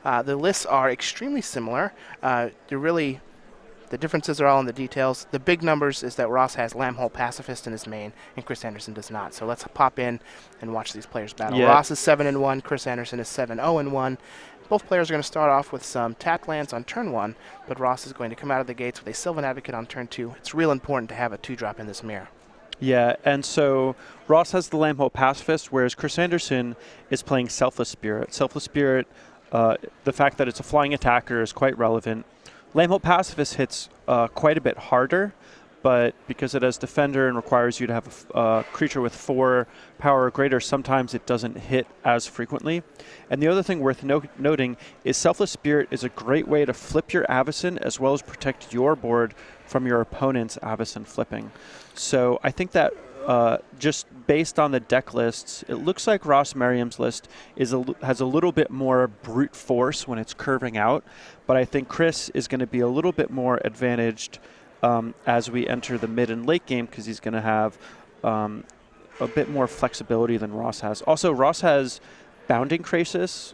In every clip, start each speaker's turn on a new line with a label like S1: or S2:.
S1: The lists are extremely similar. The differences are all in the details. The big numbers is that Ross has Lambhole Pacifist in his main, and Chris Andersen does not. So let's pop in and watch these players battle.
S2: Yeah.
S1: Ross is 7-1. Chris Andersen is 7-0-1. Both players are going to start off with some tapped lands on turn 1, but Ross is going to come out of the gates with a Sylvan Advocate on turn 2. It's real important to have a 2-drop in this mirror.
S2: Yeah, and so Ross has the Lambhole Pacifist, whereas Chris Andersen is playing Selfless Spirit. Selfless Spirit, the fact that it's a flying attacker is quite relevant. Lambhole Pacifist hits quite a bit harder, but because it has Defender and requires you to have a creature with 4 power or greater, sometimes it doesn't hit as frequently. And the other thing worth noting is Selfless Spirit is a great way to flip your Avacyn as well as protect your board from your opponent's Avacyn flipping. So I think that just based on the deck lists, it looks like Ross Merriam's list has a little bit more brute force when it's curving out, but I think Chris is going to be a little bit more advantaged as we enter the mid and late game because he's going to have a bit more flexibility than Ross has. Also, Ross has Bounding Krasis,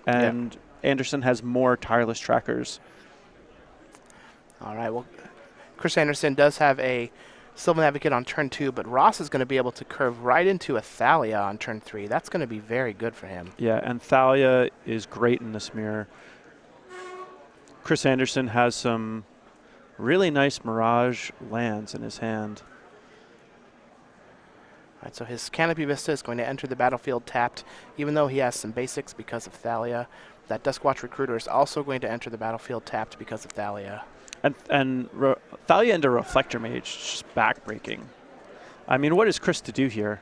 S2: and Andersen has more Tireless Trackers.
S1: All right, well, Chris Andersen does have a Sylvan Advocate on turn 2, but Ross is going to be able to curve right into a Thalia on turn 3. That's going to be very good for him.
S2: Yeah, and Thalia is great in this mirror. Chris Andersen has some really nice Mirage lands in his hand.
S1: All right, so his Canopy Vista is going to enter the battlefield tapped, even though he has some basics because of Thalia. That Duskwatch Recruiter is also going to enter the battlefield tapped because of Thalia.
S2: And Thalia into Reflector Mage, just backbreaking. I mean, what is Chris to do here?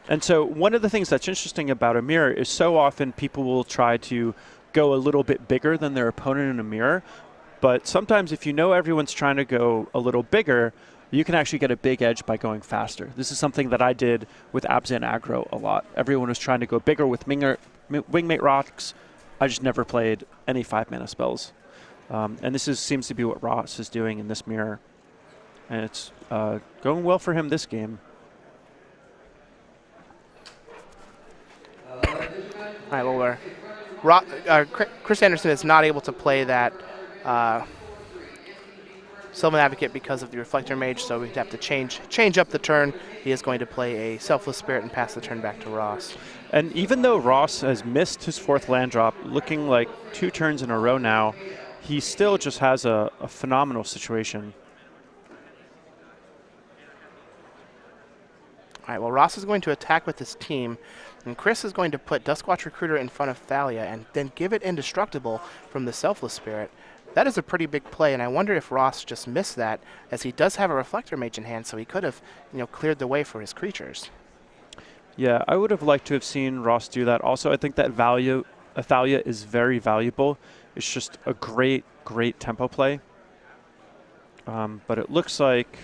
S2: And so one of the things that's interesting about a mirror is so often people will try to go a little bit bigger than their opponent in a mirror. But sometimes if you know everyone's trying to go a little bigger, you can actually get a big edge by going faster. This is something that I did with Abzan Aggro a lot. Everyone was trying to go bigger with Wingmate Rocks. I just never played any 5-mana spells. And this seems to be what Ross is doing in this mirror. And it's going well for him this game.
S1: All right, well, Chris Andersen is not able to play that Sylvan Advocate because of the Reflector Mage, so we have to change up the turn. He is going to play a Selfless Spirit and pass the turn back to Ross.
S2: And even though Ross has missed his 4th land drop, looking like 2 turns in a row now, he still just has a phenomenal situation.
S1: All right, well, Ross is going to attack with his team, and Chris is going to put Duskwatch Recruiter in front of Thalia and then give it Indestructible from the Selfless Spirit. That is a pretty big play, and I wonder if Ross just missed that, as he does have a Reflector Mage in hand, so he could have, cleared the way for his creatures.
S2: Yeah, I would have liked to have seen Ross do that. Also, I think that Thalia is very valuable. It's just a great, great tempo play. But it looks like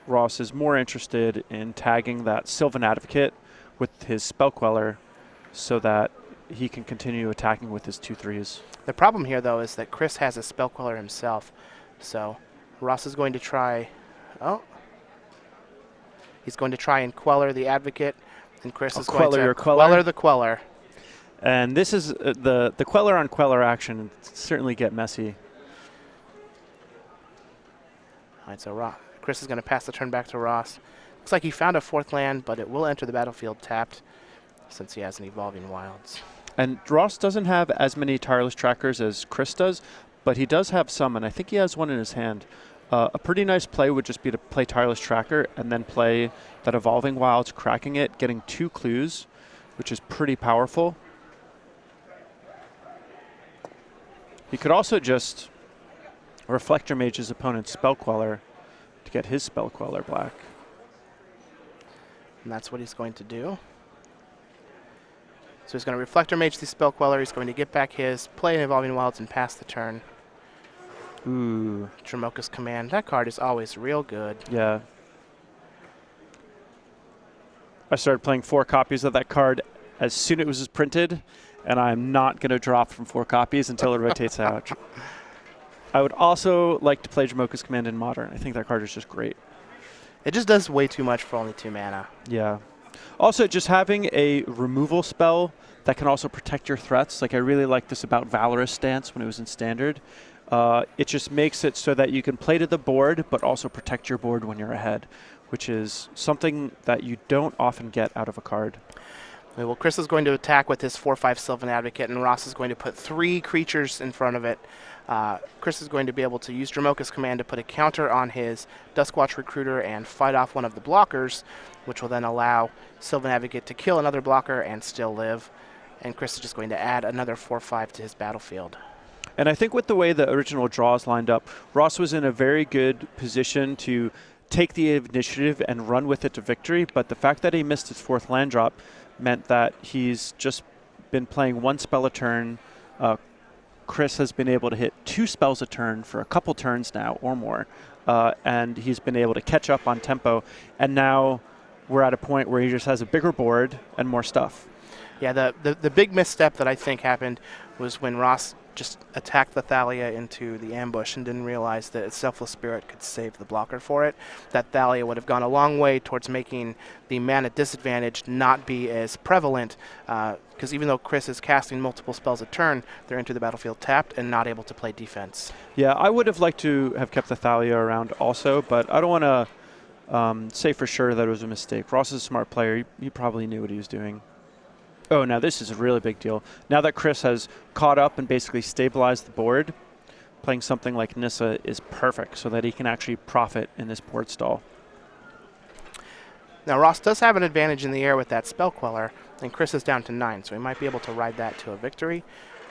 S2: Ross is more interested in tagging that Sylvan Advocate with his Spell Queller so that he can continue attacking with his 2/3s.
S1: The problem here, though, is that Chris has a Spell Queller himself. So Ross is going to try... Oh. He's going to try and Queller the Advocate, and Chris is going to Queller the Queller.
S2: And this is the Queller on Queller action certainly get messy.
S1: All right, so Chris is going to pass the turn back to Ross. Looks like he found a 4th land, but it will enter the battlefield tapped since he has an Evolving Wilds.
S2: And Ross doesn't have as many Tireless Trackers as Chris does, but he does have some, and I think he has one in his hand. A pretty nice play would just be to play Tireless Tracker and then play that Evolving Wilds, cracking it, getting 2 clues, which is pretty powerful. He could also just Reflector Mage his opponent's Spell Queller to get his Spell Queller black.
S1: And that's what he's going to do. So he's going to Reflector Mage the Spell Queller. He's going to get back his, play an Evolving Wilds, and pass the turn.
S2: Ooh.
S1: Dromoka's Command. That card is always real good.
S2: Yeah. I started playing 4 copies of that card as soon as it was printed, and I'm not going to drop from 4 copies until it rotates out. I would also like to play Dromoka's Command in Modern. I think that card is just great.
S1: It just does way too much for only 2 mana.
S2: Yeah. Also, just having a removal spell that can also protect your threats. Like, I really like this about Valorous Stance when it was in Standard. It just makes it so that you can play to the board, but also protect your board when you're ahead, which is something that you don't often get out of a card.
S1: Well, Chris is going to attack with his 4/5 Sylvan Advocate, and Ross is going to put 3 creatures in front of it. Chris is going to be able to use Dromoka's command to put a counter on his Duskwatch Recruiter and fight off one of the blockers, which will then allow Sylvan Advocate to kill another blocker and still live. And Chris is just going to add another 4/5 to his battlefield.
S2: And I think with the way the original draws lined up, Ross was in a very good position to take the initiative and run with it to victory, but the fact that he missed his 4th land drop meant that he's just been playing 1 spell a turn. Chris has been able to hit 2 spells a turn for a couple turns now or more, and he's been able to catch up on tempo, and now we're at a point where he just has a bigger board and more stuff.
S1: Yeah, the big misstep that I think happened was when Ross just attacked the Thalia into the ambush and didn't realize that its Selfless Spirit could save the blocker for it. That Thalia would have gone a long way towards making the mana disadvantage not be as prevalent, because even though Chris is casting multiple spells a turn, they're into the battlefield tapped and not able to play defense.
S2: Yeah, I would have liked to have kept the Thalia around also, but I don't want to say for sure that it was a mistake. Ross is a smart player. He probably knew what he was doing. Oh, now this is a really big deal. Now that Chris has caught up and basically stabilized the board, playing something like Nissa is perfect so that he can actually profit in this board stall.
S1: Now Ross does have an advantage in the air with that Spell Queller, and Chris is down to 9, so he might be able to ride that to a victory.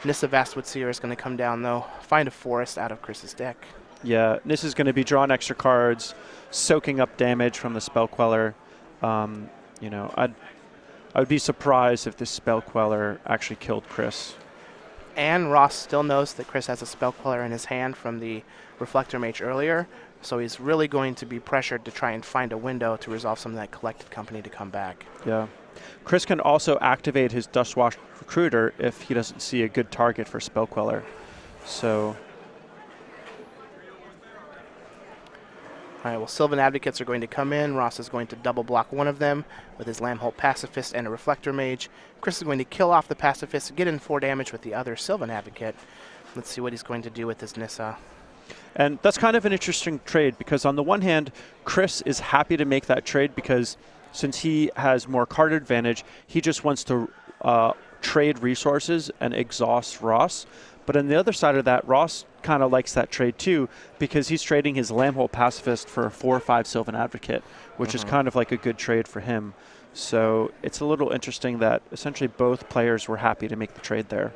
S1: Nissa Vastwood Seer is going to come down, though, find a forest out of Chris's deck.
S2: Yeah, Nissa's going to be drawing extra cards, soaking up damage from the Spell Queller. You know, I would be surprised if this Spell Queller actually killed Chris.
S1: And Ross still knows that Chris has a Spell Queller in his hand from the Reflector Mage earlier, so he's really going to be pressured to try and find a window to resolve some of that Collected Company to come back.
S2: Yeah. Chris can also activate his Dustwash Recruiter if he doesn't see a good target for Spell Queller. So...
S1: All right, well, Sylvan Advocates are going to come in. Ross is going to double block one of them with his Lambholt Pacifist and a Reflector Mage. Chris is going to kill off the Pacifist, get in 4 damage with the other Sylvan Advocate. Let's see what he's going to do with his Nissa.
S2: And that's kind of an interesting trade because on the one hand, Chris is happy to make that trade because since he has more card advantage, he just wants to trade resources and exhaust Ross. But on the other side of that, Ross kind of likes that trade too because he's trading his Lambholt Pacifist for a 4/5 Sylvan Advocate, which is kind of like a good trade for him. So it's a little interesting that essentially both players were happy to make the trade there.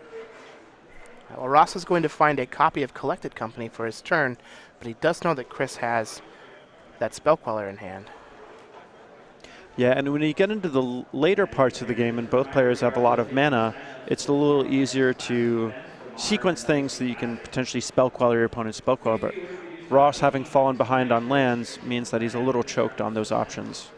S1: Well, Ross is going to find a copy of Collected Company for his turn, but he does know that Chris has that Spell Queller in hand.
S2: Yeah, and when you get into the later parts of the game and both players have a lot of mana, it's a little easier to sequence things so that you can potentially Spell Queller your opponent's Spell Queller, but Ross having fallen behind on lands means that he's a little choked on those options.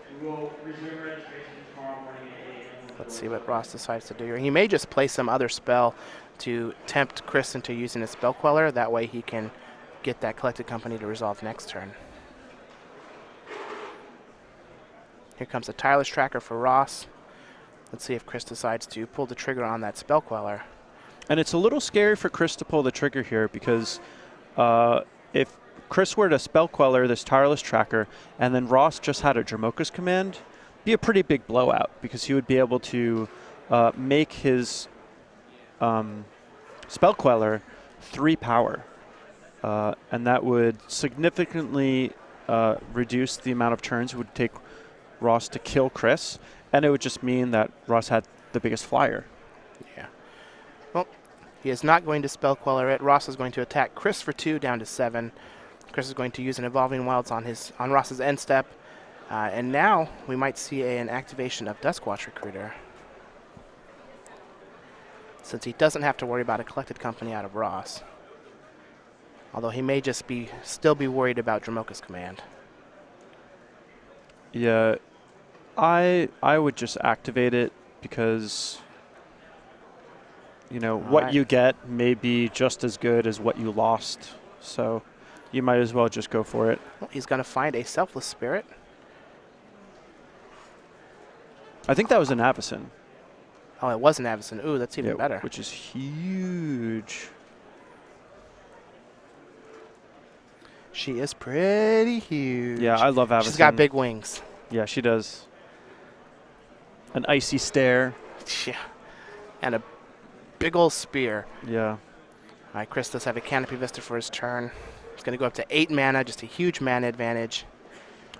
S1: Let's see what Ross decides to do here. He may just play some other spell to tempt Chris into using his Spell Queller. That way he can get that Collected Company to resolve next turn. Here comes a Tireless Tracker for Ross. Let's see if Chris decides to pull the trigger on that Spell Queller.
S2: And it's a little scary for Chris to pull the trigger here because if Chris were to Spell Queller this Tireless Tracker and then Ross just had a Dromoka's Command, it'd be a pretty big blowout because he would be able to make his Spell Queller 3 power. And that would significantly reduce the amount of turns it would take Ross to kill Chris, and it would just mean that Ross had the biggest flyer.
S1: Yeah. Well, he is not going to Spell Queller it. Ross is going to attack Chris for 2 down to 7. Chris is going to use an Evolving Wilds on Ross's end step. And now we might see an activation of Duskwatch Recruiter, since he doesn't have to worry about a Collected Company out of Ross. Although he may just still be worried about Dromoka's Command.
S2: Yeah, I would just activate it because, you know, what you get may be just as good as what you lost. So you might as well just go for it.
S1: Well, he's going to find a Selfless Spirit.
S2: I think that was an Andersen.
S1: Oh, it was an Andersen. Ooh, that's even better.
S2: Which is huge.
S1: She is pretty huge.
S2: Yeah, I love Andersen.
S1: She's got big wings.
S2: Yeah, she does. An icy stare.
S1: Yeah. And a big old spear.
S2: Yeah.
S1: All right, Chris does have a Canopy Vista for his turn. He's going to go up to 8 mana, just a huge mana advantage.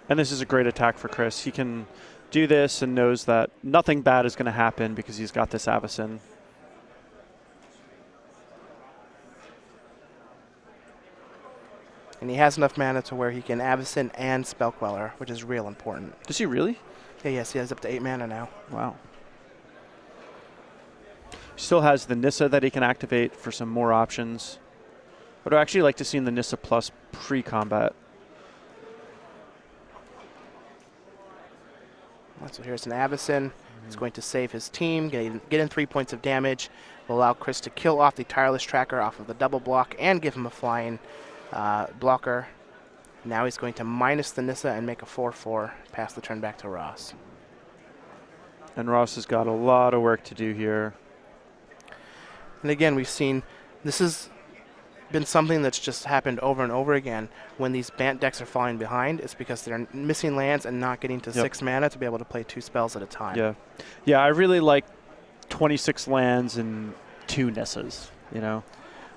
S2: And this is a great attack for Chris. He can do this and knows that nothing bad is going to happen because he's got this Andersen.
S1: And he has enough mana to where he can Andersen and Spell Queller, which is real important.
S2: Does he really?
S1: Yeah, yes, he has up to 8 mana now.
S2: Wow. Still has the Nissa that he can activate for some more options. But I'd actually like to see in the Nissa Plus pre-combat.
S1: So here's an Andersen. He's going to save his team, get in 3 points of damage, will allow Chris to kill off the Tireless Tracker off of the double block and give him a flying blocker. Now he's going to minus the Nissa and make a 4/4, pass the turn back to Ross.
S2: And Ross has got a lot of work to do here.
S1: And again, we've seen this has been something that's just happened over and over again. When these Bant decks are falling behind, it's because they're missing lands and not getting to 6 mana to be able to play 2 spells at a time.
S2: Yeah. Yeah, I really like 26 lands and 2 Nissas, you know.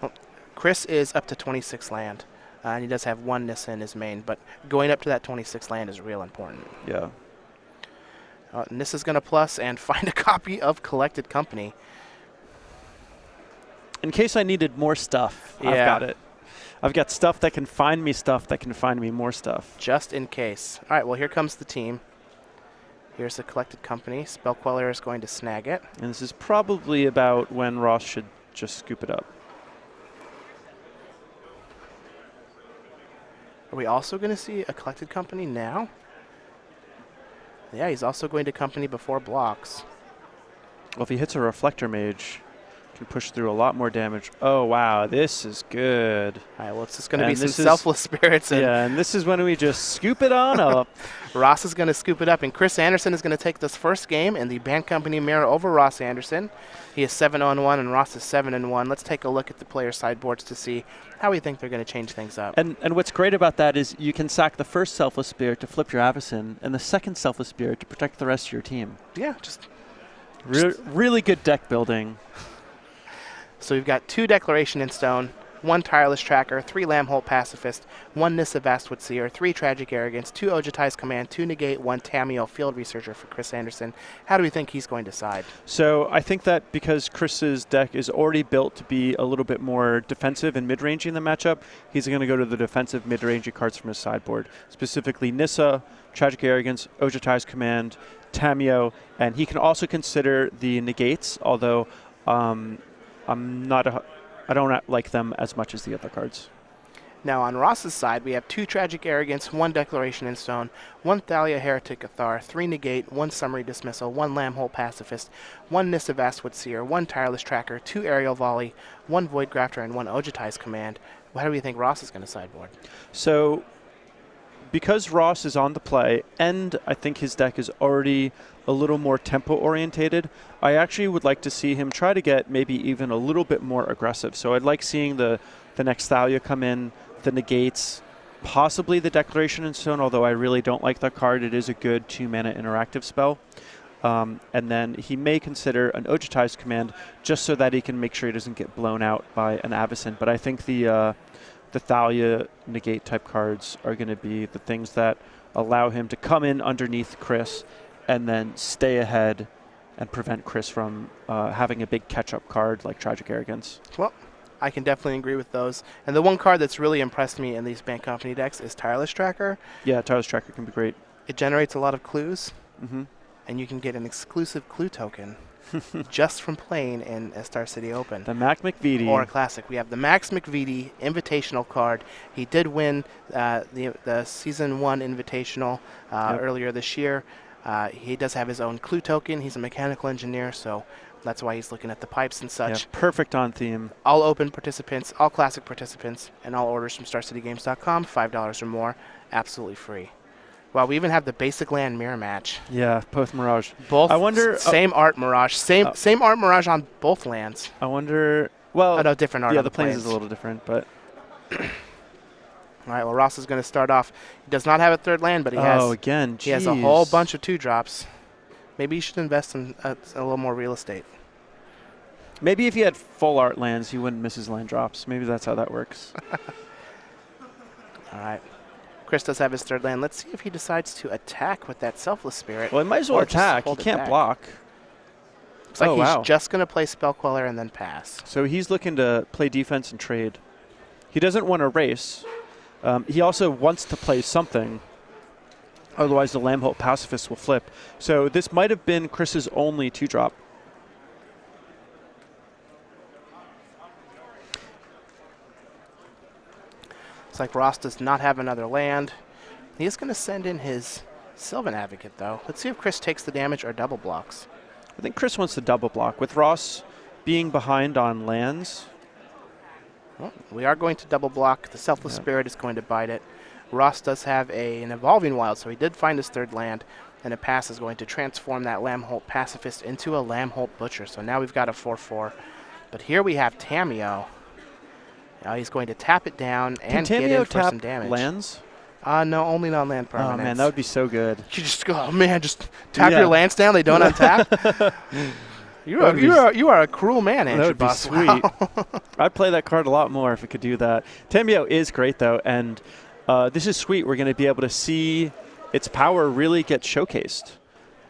S1: Well, Chris is up to 26 land, and he does have 1 Nissa in his main, but going up to that 26 land is real important.
S2: Yeah.
S1: Nissa's going to plus and find a copy of Collected Company.
S2: In case I needed more stuff,
S1: Yeah.
S2: I've got it. I've got stuff that can find me stuff that can find me more stuff.
S1: Just in case. All right, well, here comes the team. Here's the Collected Company. Spell Queller is going to snag it.
S2: And this is probably about when Ross should just scoop it up.
S1: Are we also going to see a Collected Company now? Yeah, he's also going to Company before blocks.
S2: Well, if he hits a Reflector Mage, can push through a lot more damage. Oh, wow, this is good.
S1: All right, well, it's just going to be
S2: And
S1: some
S2: this is-
S1: Selfless Spirits. And
S2: Yeah, and this is when we just scoop it on up.
S1: Ross is going to scoop it up, and Chris Andersen is going to take this first game in the Bant Company mirror over Ross Andersen. He is 7-1, and Ross is 7-1. Let's take a look at the player sideboards to see how we think they're going to change things up.
S2: And what's great about that is you can sack the first Selfless Spirit to flip your Andersen, and the second Selfless Spirit to protect the rest of your team.
S1: Yeah, just
S2: Really good deck building.
S1: so we've got 2 Declaration in Stone, 1 Tireless Tracker, 3 Lambhole Pacifist, 1 Nissa Vastwood Seer, 3 Tragic Arrogance, 2 Ojutai's Command, 2 Negate, 1 Tameo Field Researcher for Chris Andersen. How do we think he's going to side?
S2: So I think that because Chris's deck is already built to be a little bit more defensive and mid-rangey in the matchup, he's going to go to the defensive mid-rangey cards from his sideboard, specifically Nissa, Tragic Arrogance, Ojutai's Command, Tameo, and he can also consider the negates, although I don't like them as much as the other cards.
S1: Now on Ross's side, we have 2 Tragic Arrogance, 1 Declaration in Stone, 1 Thalia Heretic Athar, 3 Negate, 1 Summary Dismissal, 1 Lambhole Pacifist, 1 Nissa Vastwood Seer, 1 Tireless Tracker, 2 Aerial Volley, 1 Void Grafter, and 1 Ojutai's Command. How do we think Ross is going to sideboard?
S2: So because Ross is on the play, and I think his deck is already a little more tempo-orientated, I actually would like to see him try to get maybe even a little bit more aggressive. So I'd like seeing the next Thalia come in, the negates, possibly the Declaration in Stone, although I really don't like that card. It is a good 2-mana interactive spell. And then he may consider an Ojutai's Command just so that he can make sure he doesn't get blown out by an Andersen. But I think the Thalia negate type cards are going to be the things that allow him to come in underneath Chris and then stay ahead and prevent Chris from having a big catch-up card like Tragic Arrogance.
S1: Well, I can definitely agree with those. And the one card that's really impressed me in these Bant Company decks is Tireless Tracker.
S2: Yeah, Tireless Tracker can be great.
S1: It generates a lot of clues,
S2: Mm-hmm.
S1: and you can get an exclusive clue token just from playing in a Star City Open.
S2: The Mac McVitie.
S1: Or a Classic. We have the Max McVitie Invitational card. He did win the Season 1 Invitational earlier this year. He does have his own clue token. He's a mechanical engineer, so that's why he's looking at the pipes and such.
S2: Yeah, perfect on theme.
S1: All open participants, all classic participants, and all orders from StarCityGames.com, $5 or more, absolutely free. Wow, we even have the basic land mirror match.
S2: Yeah, both Mirage.
S1: Both
S2: I wonder.
S1: same art Mirage. Same art Mirage on both lands.
S2: I wonder. Well,
S1: Oh, no, different art
S2: yeah,
S1: on
S2: the planes
S1: planes.
S2: is a little different, but.
S1: All right, well, Ross is going to start off. He does not have a third land, but he has.
S2: Again,
S1: He has a whole bunch of 2-drops. Maybe you should invest in a little more real estate.
S2: Maybe if he had full art lands, he wouldn't miss his land drops. Maybe that's how that works.
S1: All right. Chris does have his third land. Let's see if he decides to attack with that Selfless Spirit.
S2: Well, he might as well
S1: or just
S2: attack. He
S1: hold it
S2: can't
S1: back.
S2: block.
S1: Looks like
S2: wow.
S1: he's just going to play Spell Queller and then pass.
S2: So he's looking to play defense and trade. He doesn't want to race. He also wants to play something. Otherwise, the Lambholt Pacifist will flip. So this might have been Chris's only 2-drop.
S1: Looks like Ross does not have another land. He is going to send in his Sylvan Advocate, though. Let's see if Chris takes the damage or double blocks.
S2: I think Chris wants to double block. With Ross being behind on lands,
S1: Well, we are going to double block. The Selfless Spirit is going to bite it. Ross does have an Evolving Wild, so he did find his third land, and a pass is going to transform that Lambholt Pacifist into a Lambholt Butcher. So now we've got a 4/4. But here we have Tameo. Now he's going to tap it down and get in for some damage.
S2: Lands?
S1: No, only non-land permanents.
S2: Oh man, that would be so good.
S1: You just go, oh man, just tap your lands down. They don't untap. You are a cruel man, Andrew.
S2: That would be
S1: Boss.
S2: sweet.
S1: Wow.
S2: I'd play that card a lot more if it could do that. Tameo is great though, and this is sweet. We're going to be able to see its power really get showcased.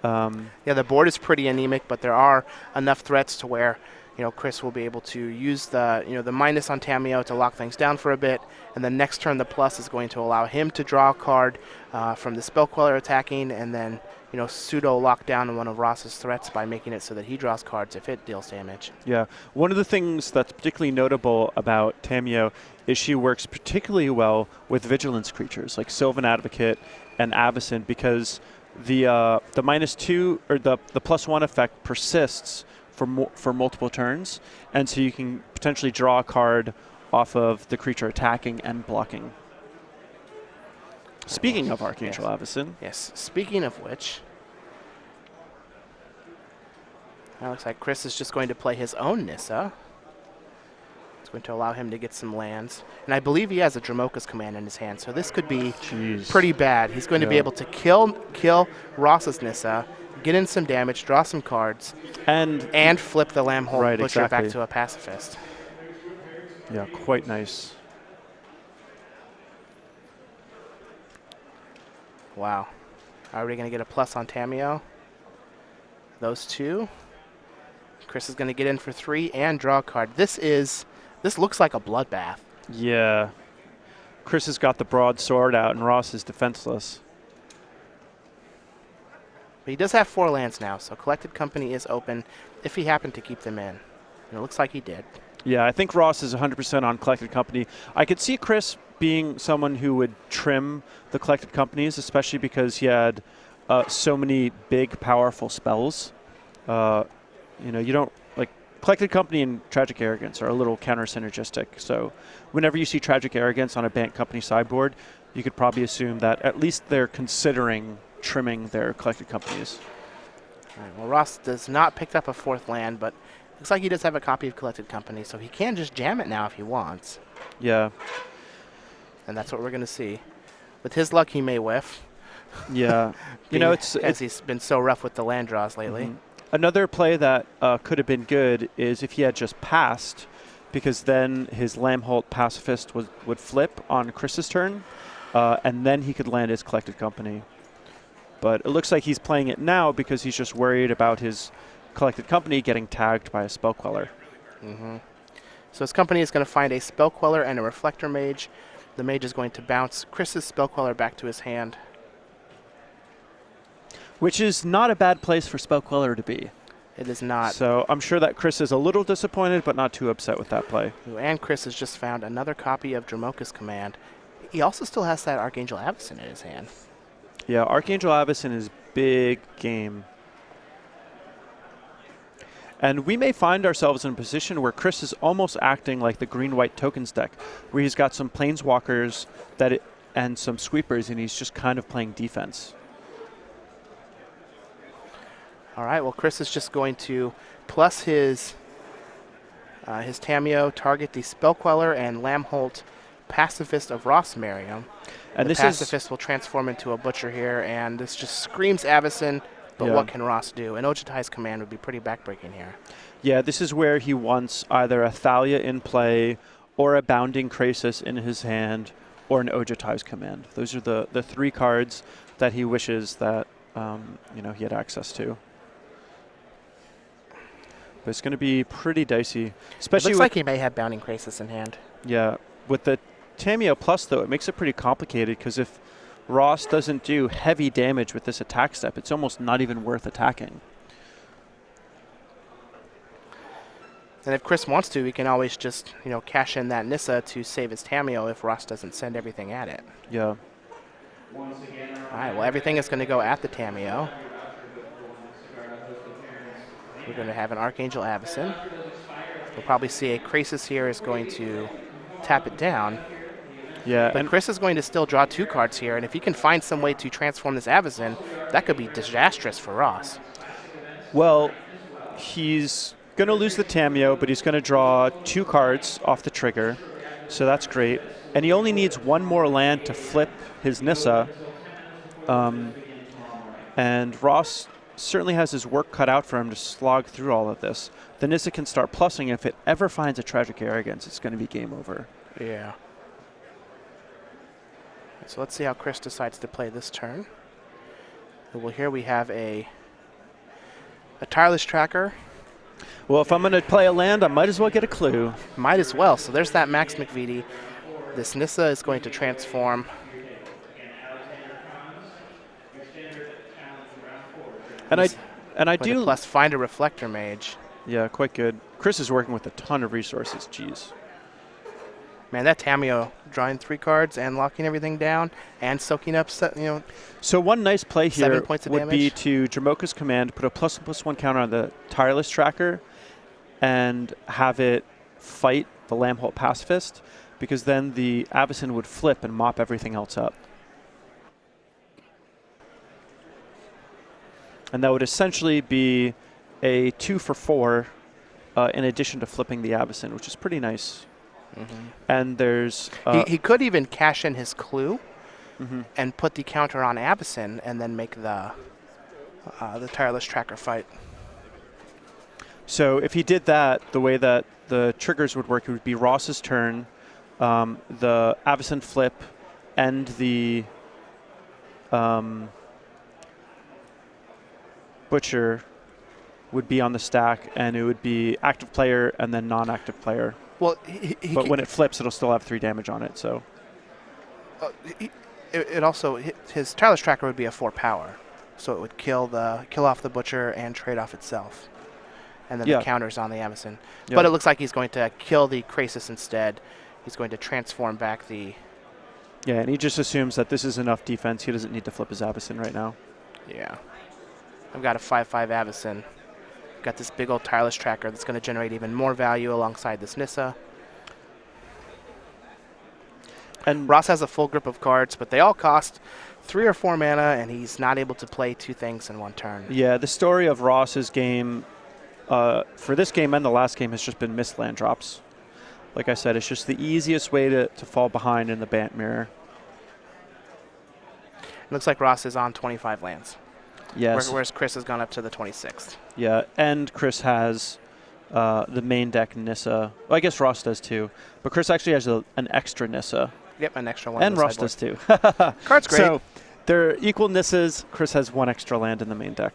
S1: Yeah, the board is pretty anemic, but there are enough threats to where Chris will be able to use the minus on Tameo to lock things down for a bit, and then next turn the plus is going to allow him to draw a card from the Spell Queller attacking, and then pseudo lock down one of Ross's threats by making it so that he draws cards if it deals damage.
S2: Yeah, one of the things that's particularly notable about Tameo is she works particularly well with vigilance creatures like Sylvan Advocate and Avacyn, because the -2 or the +1 effect persists for multiple turns, and so you can potentially draw a card off of the creature attacking and blocking. Speaking of Archangel Avacyn.
S1: Yes, speaking of which, it looks like Chris is just going to play his own Nissa. It's going to allow him to get some lands. And I believe he has a Dromoka's Command in his hand, so this could be pretty bad. He's going to be able to kill Ross's Nissa, get in some damage, draw some cards, and flip the Lambholt Butcher back to a Pacifist.
S2: Yeah, quite nice.
S1: Wow. Are we going to get a plus on Tameo? Those two. Chris is going to get in for 3 and draw a card. This looks like a bloodbath.
S2: Yeah. Chris has got the broadsword out, and Ross is defenseless.
S1: But he does have 4 lands now, so Collected Company is open if he happened to keep them in. And it looks like he did.
S2: Yeah, I think Ross is 100% on Collected Company. I could see Chris being someone who would trim the Collected Companies, especially because he had so many big, powerful spells. You don't like Collected Company and Tragic Arrogance are a little counter-synergistic. So whenever you see Tragic Arrogance on a Bant Company sideboard, you could probably assume that at least they're considering trimming their Collected Companies.
S1: All right, well, Ross does not pick up a 4th land, but looks like he does have a copy of Collected Company, so he can just jam it now if he wants.
S2: Yeah.
S1: And that's what we're going to see. With his luck, he may whiff.
S2: Yeah.
S1: He's been so rough with the land draws lately.
S2: Mm-hmm. Another play that could have been good is if he had just passed, because then his Lambholt Pacifist would flip on Chris's turn, and then he could land his Collected Company. But it looks like he's playing it now because he's just worried about his Collected Company getting tagged by a Spell Queller.
S1: Mm-hmm. So his company is going to find a Spell Queller and a Reflector Mage. The Mage is going to bounce Chris's Spell Queller back to his hand.
S2: Which is not a bad place for Spell Queller to be.
S1: It is not.
S2: So I'm sure that Chris is a little disappointed, but not too upset with that play.
S1: And Chris has just found another copy of Dromoka's Command. He also still has that Archangel Avacyn in his hand.
S2: Yeah, Archangel Avacyn is big game. And we may find ourselves in a position where Chris is almost acting like the green-white tokens deck, where he's got some planeswalkers that and some sweepers, and he's just kind of playing defense.
S1: All right, well, Chris is just going to plus his Tameo, target the Spell Queller and Lamholt Pacifist of Ross Merriam.
S2: And
S1: the
S2: this
S1: Pacifist will transform into a Butcher here, and this just screams Avacyn, but what can Ross do? An Ojutai's command would be pretty backbreaking here.
S2: Yeah, this is where he wants either a Thalia in play or a Bounding Krasis in his hand or an Ojutai's command. Those are the 3 cards that he wishes that he had access to. But it's going to be pretty dicey. Especially
S1: it looks like he may have Bounding Krasis in hand.
S2: Yeah. With the Tameo Plus, though, it makes it pretty complicated because if Ross doesn't do heavy damage with this attack step, it's almost not even worth attacking.
S1: And if Chris wants to, he can always just, cash in that Nissa to save his Tameo if Ross doesn't send everything at it.
S2: Yeah.
S1: All right, well, everything is going to go at the Tameo. We're going to have an Archangel Avacyn. We'll probably see a Krasis here is going to tap it down.
S2: Yeah.
S1: But Chris is going to still draw 2 cards here, and if he can find some way to transform this Avacyn, that could be disastrous for Ross.
S2: Well, he's going to lose the Tameo, but he's going to draw 2 cards off the trigger, so that's great. And he only needs 1 more land to flip his Nissa. And Ross certainly has his work cut out for him to slog through all of this. The Nissa can start plussing. If it ever finds a Tragic Arrogance, it's going to be game over.
S1: Yeah. So let's see how Chris decides to play this turn. Well, here we have a Tireless Tracker.
S2: Well, if I'm going to play a land, I might as well get a clue.
S1: Might as well. So there's that Max McVitie. This Nissa is going to transform.
S2: And I do
S1: plus find a Reflector Mage.
S2: Yeah, quite good. Chris is working with a ton of resources. Jeez.
S1: Man, that Tameo drawing 3 cards and locking everything down and soaking up,
S2: So one nice play here
S1: 7 points of
S2: would
S1: damage.
S2: be to Jamoka's command, put a +1/+1 counter on the Tireless Tracker, and have it fight the Lamholt Pacifist, because then the Avacyn would flip and mop everything else up. And that would essentially be a 2 for 4 in addition to flipping the Avacyn, which is pretty nice.
S1: Mm-hmm.
S2: And there's...
S1: he could even cash in his clue and put the counter on Avacyn and then make the Tireless Tracker fight.
S2: So if he did that, the way that the triggers would work, it would be Ross's turn, the Avacyn flip, and the Butcher would be on the stack, and it would be active player and then non-active player.
S1: Well,
S2: but when it flips, it'll still have 3 damage on it. So
S1: it also his Tireless Tracker would be a 4 power, so it would kill off the Butcher and trade off itself, and then the counters on the Andersen. But it looks like he's going to kill the Krasis instead. He's going to transform back the.
S2: Yeah, and he just assumes that this is enough defense. He doesn't need to flip his Andersen right now.
S1: Yeah, I've got a 5/5 Andersen. Got this big old Tireless Tracker that's going to generate even more value alongside this Nissa. And Ross has a full grip of cards, but they all cost 3 or 4 mana, and he's not able to play 2 things in one turn.
S2: Yeah, the story of Ross's game, for this game and the last game, has just been missed land drops. Like I said, it's just the easiest way to fall behind in the Bant Mirror.
S1: It looks like Ross is on 25 lands.
S2: Yes.
S1: Whereas Chris has gone up to the 26th.
S2: Yeah, and Chris has the main deck Nissa. Well, I guess Ross does too. But Chris actually has an extra Nissa.
S1: Yep, an extra one.
S2: And Ross does too.
S1: Card's great.
S2: So they're equal Nissas. Chris has 1 extra land in the main deck.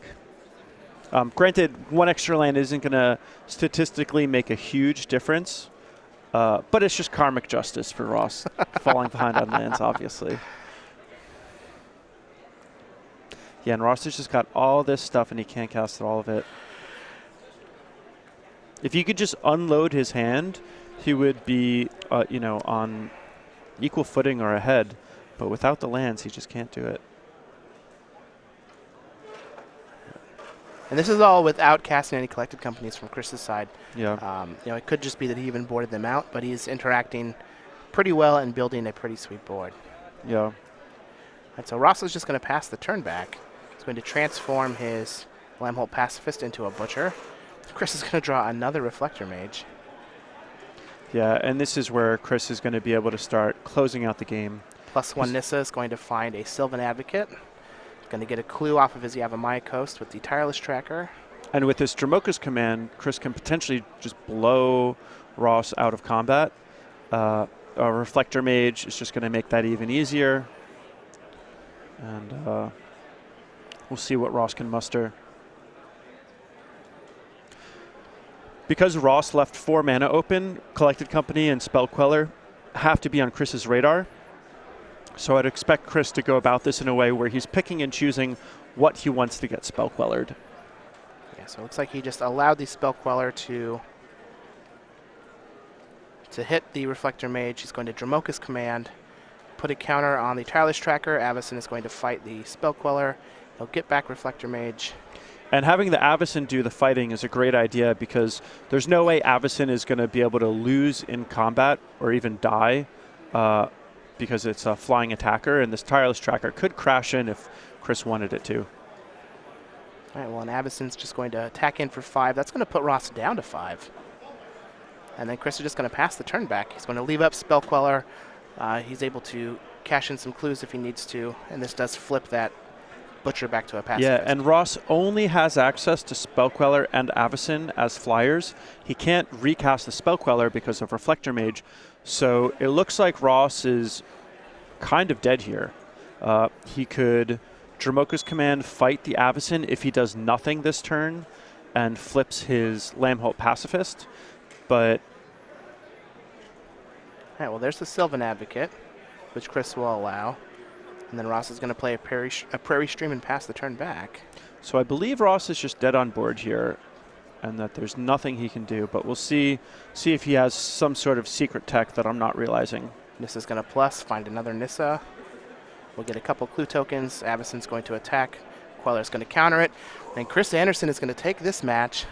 S2: Granted, 1 extra land isn't going to statistically make a huge difference. But it's just karmic justice for Ross falling behind on lands, obviously. Yeah, and Ross has just got all this stuff, and he can't cast all of it. If you could just unload his hand, he would be, on equal footing or ahead. But without the lands, he just can't do it.
S1: And this is all without casting any collected companies from Chris's side.
S2: Yeah.
S1: It could just be that he even boarded them out, but he's interacting pretty well and building a pretty sweet board.
S2: Yeah.
S1: And so Ross is just going to pass the turn back. He's going to transform his Lambholt Pacifist into a Butcher. Chris is going to draw another Reflector Mage.
S2: Yeah, and this is where Chris is going to be able to start closing out the game.
S1: +1 Nissa is going to find a Sylvan Advocate. He's going to get a clue off of his Yavimaya Coast with the Tireless Tracker.
S2: And with this Dromoka's command, Chris can potentially just blow Ross out of combat. A Reflector Mage is just going to make that even easier. And we'll see what Ross can muster. Because Ross left 4 mana open, Collected Company and Spell Queller have to be on Chris's radar. So I'd expect Chris to go about this in a way where he's picking and choosing what he wants to get Spell Quellered.
S1: Yeah, so it looks like he just allowed the Spell Queller to hit the Reflector Mage. He's going to Dromoka's command, put a counter on the Tireless Tracker. Avacyn is going to fight the Spell Queller. He'll get back Reflector Mage.
S2: And having the Avacyn do the fighting is a great idea because there's no way Avacyn is going to be able to lose in combat or even die because it's a flying attacker, and this Tireless Tracker could crash in if Chris wanted it to.
S1: All right, well, and Avacyn's just going to attack in for 5. That's going to put Ross down to 5. And then Chris is just going to pass the turn back. He's going to leave up Spell Queller. He's able to cash in some clues if he needs to, and this does flip that Butcher back to a pacifist.
S2: Yeah, and Ross only has access to Spell Queller and Avacyn as flyers. He can't recast the Spell Queller because of Reflector Mage. So it looks like Ross is kind of dead here. He could Dromoka's command fight the Avacyn if he does nothing this turn and flips his Lambholt Pacifist. But
S1: all right, well, there's the Sylvan Advocate, which Chris will allow. And then Ross is going to play a Prairie Stream and pass the turn back.
S2: So I believe Ross is just dead on board here and that there's nothing he can do. But we'll see if he has some sort of secret tech that I'm not realizing.
S1: Nissa's going to plus, find another Nissa. We'll get a couple clue tokens. Avacyn's going to attack. Queller's going to counter it. And Chris Andersen is going to take this match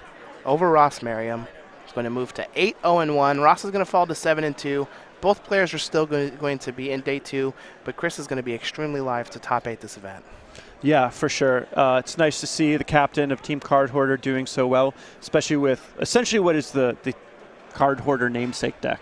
S1: over Ross Merriam. He's going to move to 8-0-1. Ross is going to fall to 7-2. Both players are still going to be in day 2, but Chris is going to be extremely live to top 8 this event.
S2: Yeah, for sure. It's nice to see the captain of Team Card Hoarder doing so well, especially with essentially what is the Card Hoarder namesake deck.